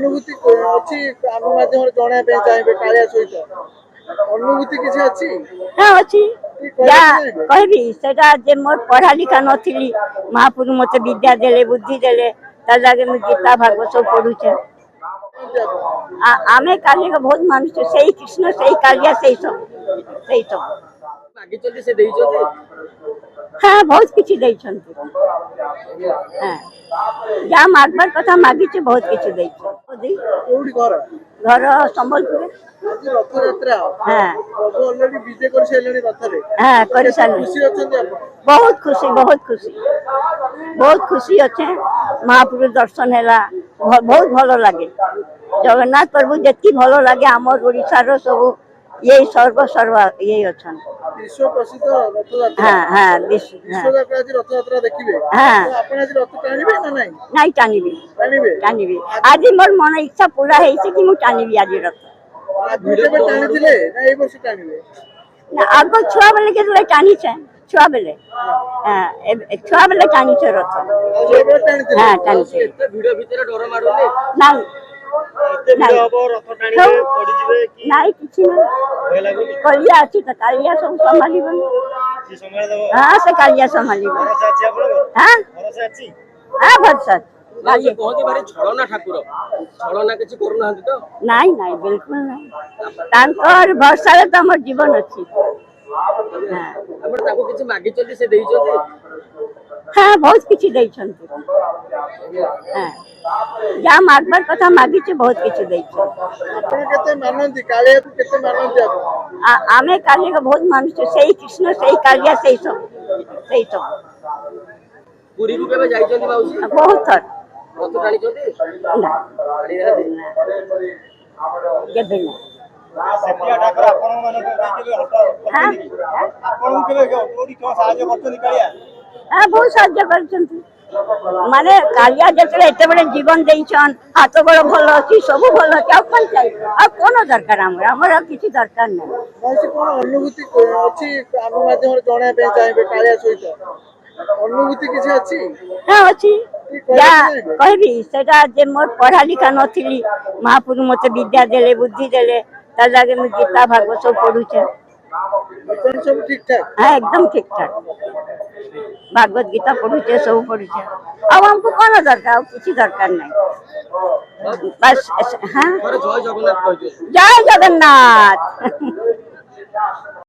ଅନୁଭୂତି ଅଛି ଆମ ମାଧ୍ୟମରେ ଜଣାଇବା ପାଇଁ ଚାହିଁବେ କାଳିଆ ସହିତ ଅନୁଭୂତି କିଛି ଅଛି? हाँ अच्छी କି या କହିବାକୁ ଚାହିଁବେ? कहबी सेटा जे मोर पढ़ा लिखा नथिली महापुरु मते विद्या देले बुद्धि देले ता लागे मु गीता भागवत सब पढु छे କୁହନ୍ତି ଆପଣ? आमे काली को बहुत मानुछे सेही कृष्ण सेही कालिया सेही सब ମାଗିଛନ୍ତି ସେ ଦେଇଛନ୍ତି। हाँ बहुत किछि दै छंती हाँ या मागबार कथा मागिचे बहुत किछि दै छी କୋଉଠି ଘର? घर संबलपुर ଆଜି ରଥଯାତ୍ରା हाँ ପ୍ରଭୁ ଅଲରେଡି ବିଜେ କରିସାରିଲେଣି ରଥରେ। हाँ कर କେତେ साल ଖୁସି ଅଛନ୍ତି ଆପଣ? बहुत खुशी अच्छे महाप्रभु दर्शन है बहुत भल लगे जगन्नाथ प्रभु जी भल लगे आमर ओडिशार सब ये सर्व ये अच्छा ବିଶ୍ୱ ପ୍ରସିଦ୍ଧ ରଥଯାତ୍ରା। हाँ हाँ ବିଶ୍ୱଯାତ୍ରା ଆଜି ରଥଯାତ୍ରା ଦେଖିବେ। हाँ ତ ଆପଣ ଆଜି ରଥ ଟାଣିବେ ନା ନାଇଁ? नहीं टाणीबी ଟାଣିବେ। आज मोर मन इच्छा पूरा है कि टाणीबी आज रथ ଆଗରୁ କେବେ ଟାଣିଥିଲେ ନା ଏଇ ବର୍ଷ ଟାଣିବେ? आग छुआ बेले के टाणी छुआ बेले छुआ बेले टाणी रथ ଆଉ ଏବେ ଟାଣିଥିଲେ? हाँ टाणी ଏତେ ଭିଡ ଭିତରେ ଡର ମାଡୁନି? नहीं ଏତେ ଭିଡ ହବ ରଥ ଟାଣିବେ ପଡିଯିବେ କି नहीं किसी ଭୟ ଲାଗୁନି? कलिया अच्छी तो कालिया सब संभाली ସେ ସମୟ ଦବ। हाँ से कालिया संभाली ଭରସା ଅଛି ଆପଣଙ୍କର? हाँ ଭରସା ଅଛି? हाँ भरसा ସେ କହନ୍ତି ଭାରି ଛଳନା ଠାକୁର ଛଳନା କିଛି କରୁନାହାନ୍ତି ତ? नहीं नहीं बिल्कुल नहीं तांकर भरसा तो हमर जीवन अच्छी हाँ ଆପଣ ତାଙ୍କୁ କିଛି ମାଗିଛନ୍ତି ସେ ଦେଇଛନ୍ତି? हाँ बहुत किछि दै छंती हाँ या मागबार कथा मागिचे बहुत किछि दै छी ଆପଣ କେତେ ମାନନ୍ତି କାଳିଆକୁ କେତେ ମାନନ୍ତି ଆପଣ? आमे काली को बहुत मानुछे सेही कृष्ण सेही कालिया सेही सब ପୁରୀକୁ କେବେ ଯାଇଛନ୍ତି ମାଉସୀ? बहुत थर ରଥ ଟାଣିଛନ୍ତି? ना ଟାଣିନାହାନ୍ତି? केबे ना ସେଠିଆ ଠାକୁର ଆପଣ ମାନଙ୍କୁ କେବେ हाँ ଆପଣଙ୍କୁ କେବେ କୋଉଠି କଣ ସାହାଯ୍ୟ କରୁଛନ୍ତି କାଳିଆ? हाँ बहुत साहाଯ୍य करछंती माने कालिया जतले एते बड़े जीवन देइछन हाथ गोड़ भल अछि सब भल अछि आ कोन चाहिए आ कोन दरकार हमर किछि दरकार नै ମାଉସୀ କଣ ଅନୁଭୂତି ଅଛି ଆମ ମାଧ୍ୟମରେ ଜଣାଇବା ପାଇଁ ଚାହିଁବେ କାଳିଆ ସହିତ ଅନୁଭୂତି କିଛି ଅଛି? हाँ अच्छी କି या କହିବାକୁ ଚାହିଁବେ? कहबी सेटा जे मोर पढ़ा लिखा नथिली महापुरु मते विद्या देले बुद्धि देले ता लागे मु गीता भागवत सब पढु छे ବର୍ତ୍ତମାନ ସବୁ ଠିକ ଠାକ? हाँ एकदम ठीक ठाक भागवत गीता पढु छे सब पढु छे अब हमको कोन दरकार किछि दरकार नहीं बस हाँ ଥରେ ଜୟ ଜଗନ୍ନାଥ କହିଦିଅନ୍ତୁ। जय जगन्नाथ